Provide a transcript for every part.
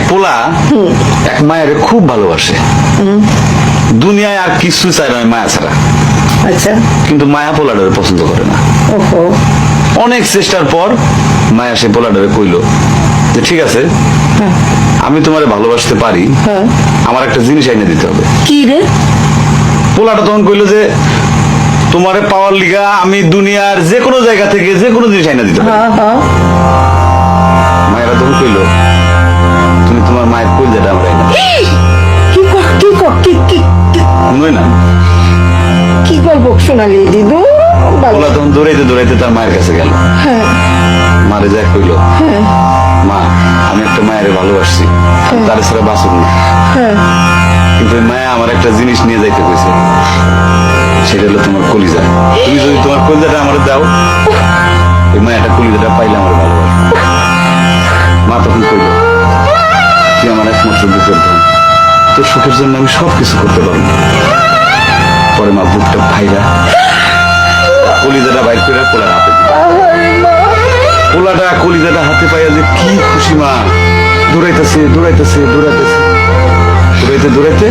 পোলা এক মায়ের খুব ভালোবাসে, দুনিয়ায় আর কিছু চাই না মায়া ছাড়া। আচ্ছা। কিন্তু মায়া পোলাডারে পছন্দ করে না। ওহো। অনেক চেষ্টার পর মায়া সে পোলাডারে কইল যে ঠিক আছে, আমি তোমারে ভালোবাসতে পারি, হ্যাঁ। আমার একটা জিনিস এনে দিতে হবে। কি রে? পোলাটা তখন কইলো যে তোমারে পাওয়ার লিগা আমি দুনিয়ার যে কোনো জায়গা থেকে যে কোনো জিনিস এনে দিতে পারি। হ্যাঁ হ্যাঁ। মায়েরা তখন কইলো তুমি তোমার মায়ের কইলজাটা আমরা এনে শুনোই না। কি গল্প শোনালি দিদু? পোলা তখন দৌড়াইতে দৌড়াইতে তার মায়ের কাছে গেল। মারে যা কইলো, মা আমি একটা মায়ের ভালোবাসছি, তার ছাড়া বাঁচুক না, কিন্তু ওই মায়া আমার একটা জিনিস নিয়ে যাইতে কইছে, সেটা হলো তোমার কলিজা। তুমি যদি তোমার কলিজাটা আমার দাও, ওই মায়াটা কলিজাটা পাইলে আমার ভালোবাসবে। মা তখন কইল তুই আমার একমাত্র বুকের ধন, তোর সুখের জন্য আমি সবকিছু করতে পারবো। পরে মা বুকটা ভাইরা কলিজাটা বাইর করে পোলার হাতে দিল। পোলাটা কলিজাটা হাতে পাইয়া যে কি খুশি, মা দৌড়াইতেছে দৌড়াইতেছে দৌড়াইতেছে দৌড়াইতে দৌড়াইতে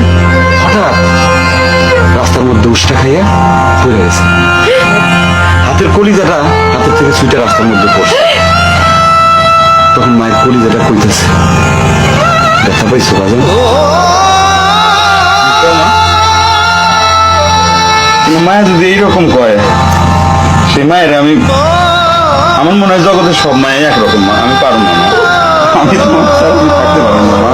হঠাৎ রাস্তার মধ্যে উষ্টা খাইয়া পড়ে গেছে। হাতের কলিজাটা হাতের থেকে ছুটে রাস্তার মধ্যে পড়ছে। তখন মায়ের কলিজাটা কইতেছে, ব্যথা পাইছো বাজান? মায়া যদি এইরকম কয়, সেই মায়ের আমি, আমার মনে হয় জগতের সব মায়ের একরকম, মা আমি পারবো না, আমি তোমার ছাড়া থাকতে পারবো না মা।